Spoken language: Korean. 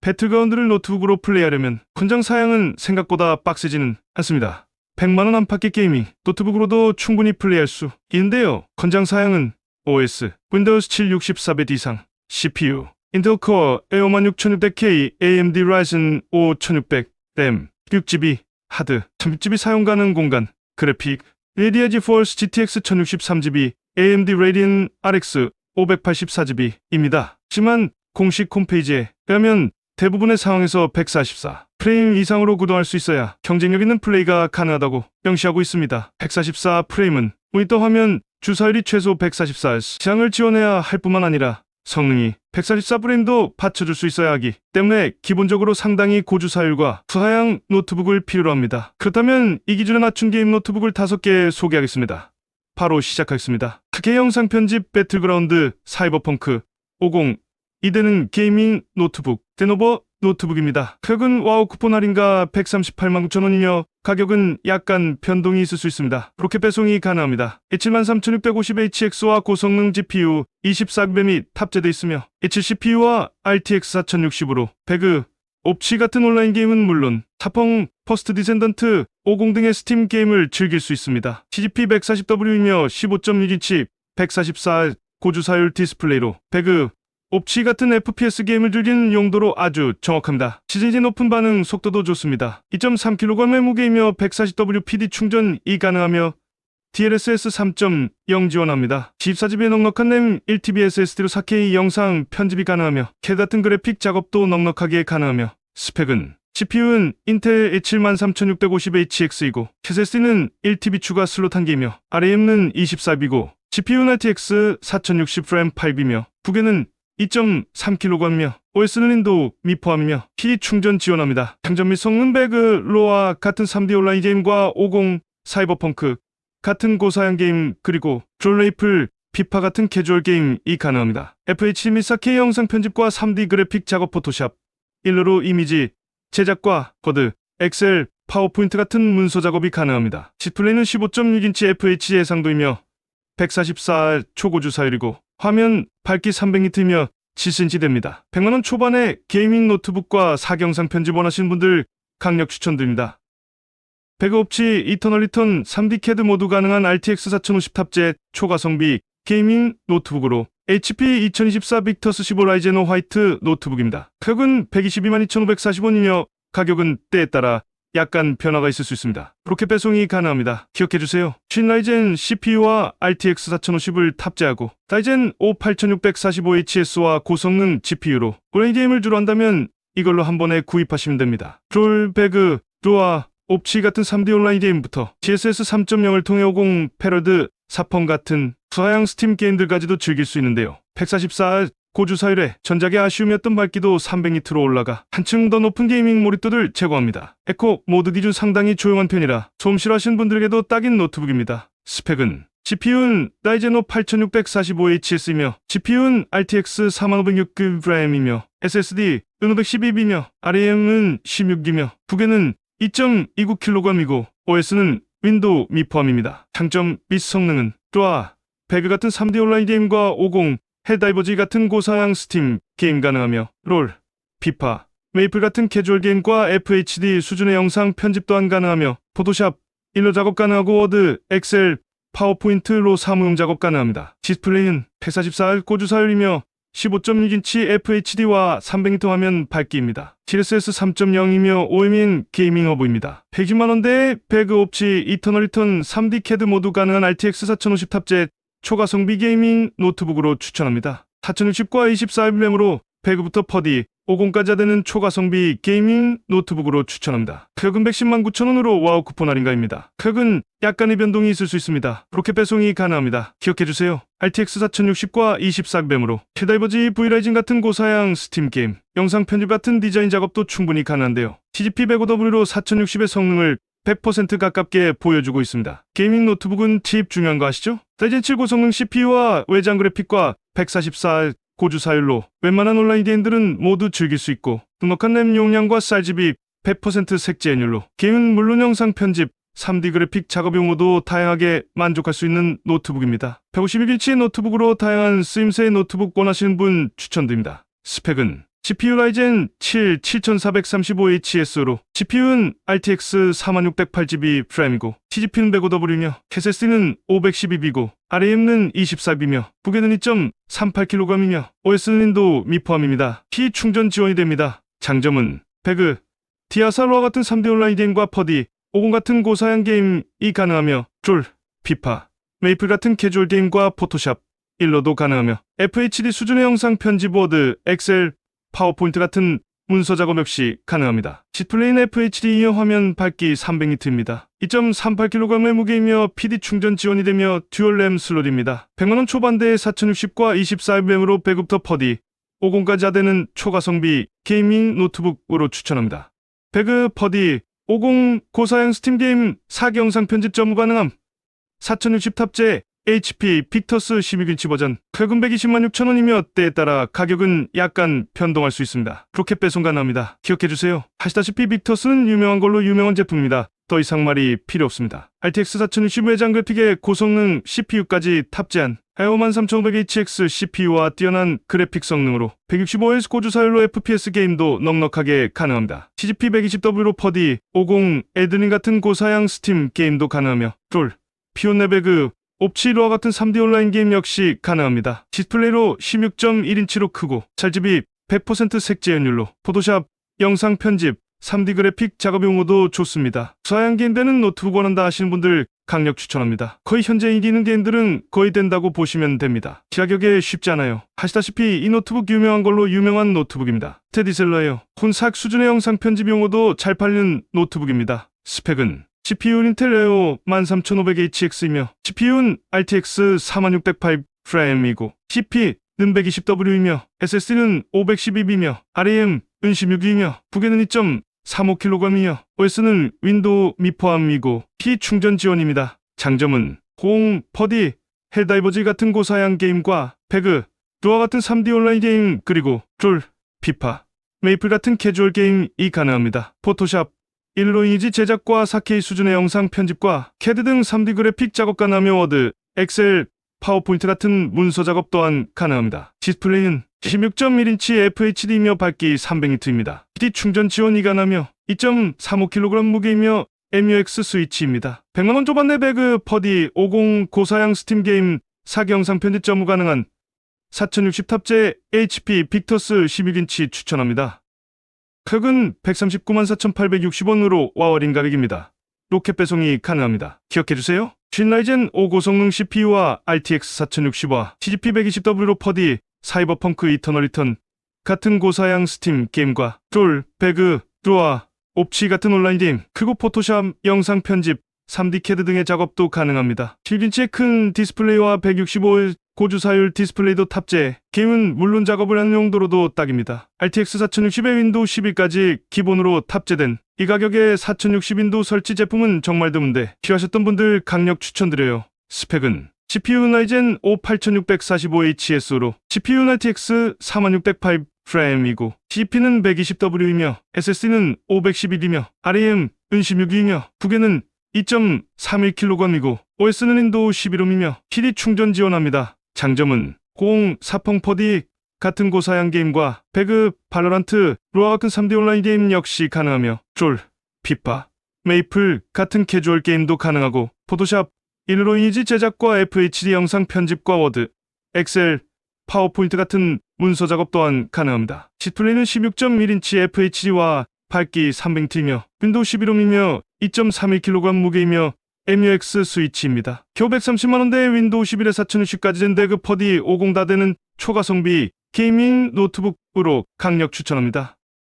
배틀그라운드를 노트북으로 플레이하려면 권장 사양은 생각보다 빡세지는 않습니다. 100만원 안팎의 게이밍 노트북으로도 충분히 플레이할 수 있는데요. 권장 사양은 OS, 윈도우즈 7 64빗 이상, CPU, 인텔 코어 A56600K, AMD Ryzen 5 1600, 램 6GB, 하드 1000GB 사용 가능 공간, 그래픽 Radeon GeForce GTX 1063GB, AMD Radeon RX 584GB입니다. 하지만 공식 홈페이지에 의하면 대부분의 상황에서 144 프레임 이상으로 구동할 수 있어야 경쟁력 있는 플레이가 가능하다고 명시하고 있습니다. 144 프레임은 모니터 화면 주사율이 최소 144Hz 이상을 지원해야 할 뿐만 아니라 성능이 144 프레임도 받쳐줄 수 있어야 하기 때문에 기본적으로 상당히 고주사율과 수하향 노트북을 필요로 합니다. 그렇다면 이 기준에 맞춘 게임 노트북을 5개 소개하겠습니다. 바로 시작하겠습니다. 크게 영상 편집 배틀그라운드 사이버펑크 50 이대는 게이밍 노트북 데노버 노트북입니다. 가격은 와우 쿠폰 할인가 138만9천원이며 가격은 약간 변동이 있을 수 있습니다. 로켓 배송이 가능합니다. A73650HX와 고성능 GPU 24기가이 탑재되어 있으며 A7 CPU와 RTX 4060으로 배그, 옵치 같은 온라인 게임은 물론 타펑, 퍼스트 디센던트, 50 등의 스팀 게임을 즐길 수 있습니다. TGP 140W이며 15.6인치 144 고주사율 디스플레이로 배그, 옵치 같은 FPS 게임을 즐기는 용도로 아주 정확합니다. 시즌이 높은 반응 속도도 좋습니다. 2.3kg의 무게이며 140W PD 충전이 가능하며 DLSS 3.0 지원합니다. 14GB의 넉넉한 램 1TB SSD로 4K 영상 편집이 가능하며 CAD 같은 그래픽 작업도 넉넉하게 가능하며 스펙은 CPU는 인텔 A73650HX이고 SSD는 1TB 추가 슬롯 1개이며 RAM은 24B고 GPU는 RTX 4060 프레임 8비며 부계는 2.3kg이며 OS는 윈도우 미 포함이며 PD 충전 지원합니다. 장점 및 성능 배그, 로아 같은 3D 온라인 게임과 50 사이버펑크 같은 고사양 게임 그리고 드롤레이플, 피파 같은 캐주얼 게임이 가능합니다. FHD 및 4K 영상 편집과 3D 그래픽 작업 포토샵, 일러로 이미지 제작과 워드, 엑셀, 파워포인트 같은 문서 작업이 가능합니다. 디스플레이는 15.6인치 FHD 해상도이며 144 초고주사율이고 화면 밝기 300니트이며 7cm 됩니다. 100만원 초반에 게이밍 노트북과 사경상 편집 원하시는 분들 강력 추천드립니다. 배그옵치 이터널 리턴 3D CAD 모두 가능한 RTX 4050 탑재 초가성비 게이밍 노트북으로 HP 2024 빅터스 15 라이젠 5 화이트 노트북입니다. 가격은 122만2,540원이며 가격은 때에 따라 약간 변화가 있을 수 있습니다. 로켓 배송이 가능합니다. 기억해주세요. 신라이젠 CPU와 RTX 4050을 탑재하고 라이젠 5 8645HS와 고성능 GPU로 온라인 게임을 주로 한다면 이걸로 한 번에 구입하시면 됩니다. 롤, 배그, 로아, 옵치 같은 3D 온라인 게임부터 CSS 3.0을 통해 50 패러드, 사펑 같은 수하향 스팀 게임들까지도 즐길 수 있는데요. 144 고주사율에 전작의 아쉬움이었던 밝기도 300니트로 올라가 한층 더 높은 게이밍 몰입도를 제공합니다. 에코 모드 기준 상당히 조용한 편이라 소음 싫어하시는 분들에게도 딱인 노트북입니다. 스펙은 GPU는 라이젠 5 8645HS이며 GPU는 RTX 4506GB이며 SSD 은 512비며 RAM은 16기며 부계는 2.29kg이고 OS는 윈도우 미 포함입니다. 장점 및 성능은 또한 배그 같은 3D 온라인 게임과 50 헬다이버지 같은 고사양 스팀 게임 가능하며 롤, 피파, 메이플 같은 캐주얼 게임과 FHD 수준의 영상 편집 또한 가능하며 포토샵, 일러 작업 가능하고 워드, 엑셀, 파워포인트로 사무용 작업 가능합니다. 디스플레이는 144Hz 고주사율이며 15.6인치 FHD와 300니트 화면 밝기입니다. DLSS 3.0이며 OEM인 게이밍 허브입니다. 120만원대의 배그 옵치 이터널 리턴 3D CAD 모두 가능한 RTX 4050 탑재 초가성비 게이밍 노트북으로 추천합니다. 4060과 24램으로 배그부터 퍼디, 50까지 되는 초가성비 게이밍 노트북으로 추천합니다. 가격은 110만9천원으로 와우 쿠폰 할인가입니다. 가격은 약간의 변동이 있을 수 있습니다. 로켓 배송이 가능합니다. 기억해주세요. RTX 4060과 24램으로 헬다이버지 V라이징 같은 고사양 스팀 게임, 영상 편집 같은 디자인 작업도 충분히 가능한데요. TGP 105W로 4060의 성능을 100% 가깝게 보여주고 있습니다. 게이밍 노트북은 칩 중요한 거 아시죠? 라이젠 7 고성능 CPU와 외장 그래픽과 144 고주사율로 웬만한 온라인 게임들은 모두 즐길 수 있고 넉넉한 램 용량과 RGB 100% 색재현율로 게임은 물론 영상 편집, 3D 그래픽 작업 용어도 다양하게 만족할 수 있는 노트북입니다. 151인치의 노트북으로 다양한 쓰임새의 노트북 원하시는 분 추천드립니다. 스펙은 CPU 라이젠 7 7435HS로 GPU는 RTX 4608GB 프라임이고 TGP는 105W이며 SSD는 512B고 RAM은 24B며 무게는 2.38kg이며 OS는 윈도우 미포함입니다. 키 충전 지원이 됩니다. 장점은 배그, 디아사로와 같은 3D 온라인 게임과 퍼디, 50 같은 고사양 게임이 가능하며 쫄, 피파, 메이플 같은 캐주얼 게임과 포토샵, 일러도 가능하며 FHD 수준의 영상 편집 워드, 엑셀, 파워포인트 같은 문서 작업 역시 가능합니다. 디스플레이는 FHD2여 화면 밝기 300니트입니다. 2.38kg의 무게이며 PD 충전 지원이 되며 듀얼 램 슬롯입니다. 100만원 초반대의 4060과 24램으로 배급터 퍼디, 50까지 하되는 초가성비 게이밍 노트북으로 추천합니다. 배그 퍼디 50 고사양 스팀 게임 4기 영상 편집 전무 가능함. 4060 탑재 HP 빅터스 16인치 버전 가격은 120만 6천원이며 때에 따라 가격은 약간 변동할 수 있습니다. 로켓 배송 가능합니다. 기억해주세요. 하시다시피 빅터스는 유명한 걸로 유명한 제품입니다. 더 이상 말이 필요 없습니다. RTX 4060 외장 그래픽에 고성능 CPU까지 탑재한 Aio 13500HX CPU와 뛰어난 그래픽 성능으로 165Hz 고주사율로 FPS 게임도 넉넉하게 가능합니다. TGP 120W로 퍼디, 50, 에드린 같은 고사양 스팀 게임도 가능하며 롤, 피오네 배그, 옵치로와 같은 3D 온라인 게임 역시 가능합니다. 디스플레이로 16.1인치로 크고 찰집이 100% 색재현율로 포토샵, 영상 편집, 3D 그래픽 작업용으로도 좋습니다. 고사양 게임 되는 노트북 원한다 하시는 분들 강력 추천합니다. 거의 현재 이기는 게임들은 거의 된다고 보시면 됩니다. 가격에 쉽지 않아요. 하시다시피 이 노트북 유명한 걸로 유명한 노트북입니다. 스테디셀러예요. 혼삭 수준의 영상 편집용으로도 잘 팔리는 노트북입니다. 스펙은 CPU는 인텔 레오 13500HX이며 GPU는 RTX 4608 프라임이고 CP는 120W이며 SSD는 512B며 RAM은 16B이며 무게는 2.35kg이며 OS는 윈도우 미포함이고 키 충전 지원입니다. 장점은 공, 퍼디, 헬다이버즈 같은 고사양 게임과 배그, 루아 같은 3D 온라인 게임 그리고 롤, 피파, 메이플 같은 캐주얼 게임이 가능합니다. 포토샵, 일로이지 제작과 4K 수준의 영상 편집과 CAD 등 3D 그래픽 작업 가능하며 워드, 엑셀, 파워포인트 같은 문서 작업 또한 가능합니다. 디스플레이는 16.1인치 FHD이며 밝기 300니트입니다. PD 충전 지원이 가능하며 2.35kg 무게이며 MUX 스위치입니다. 100만원 초반대 배그, 퍼디, 50 고사양 스팀 게임, 4기 영상 편집 전무 가능한 4060 탑재 HP 빅터스 16인치 추천합니다. 가격은 139만 4,860원으로 와워링 가격입니다. 로켓 배송이 가능합니다. 기억해주세요. 라이젠 5 고성능 CPU와 RTX 4060와 TGP 120W로 퍼디, 사이버펑크 이터널 리턴 같은 고사양 스팀 게임과 롤, 배그, 루아, 옵치 같은 온라인 게임, 그리고 포토샵, 영상 편집, 3D CAD 등의 작업도 가능합니다. 7인치의 큰 디스플레이와 165Hz 고주사율 디스플레이도 탑재, 게임은 물론 작업을 하는 용도로도 딱입니다. RTX 4060에 윈도우 11까지 기본으로 탑재된 이 가격에 4060 윈도우 설치 제품은 정말 드문데 필요하셨던 분들 강력 추천드려요. 스펙은 GPU는 라이젠 5 8645HS로 GPU는 RTX 4608 프라임이고 TGP는 120W이며 SSD는 512B며 RAM은 16B이며 무게는 2.31kg이고 OS는 윈도우 11홈이며 PD 충전 지원합니다. 장점은 공, 사펑 퍼디 같은 고사양 게임과 배그, 발로란트, 루아 같은 3D 온라인 게임 역시 가능하며 롤, 피파, 메이플 같은 캐주얼 게임도 가능하고 포토샵, 일로이지 제작과 FHD 영상 편집과 워드, 엑셀, 파워포인트 같은 문서 작업 또한 가능합니다. 디스플레이는 16.1인치 FHD와 밝기 300니트이며 윈도우 11홈이며 2.31kg 무게이며 MUX 스위치입니다. 겨우 130만원대의 윈도우 11에 4060까지 된 배그, 퍼디, 50 다 되는 초가성비 게이밍 노트북으로 강력 추천합니다.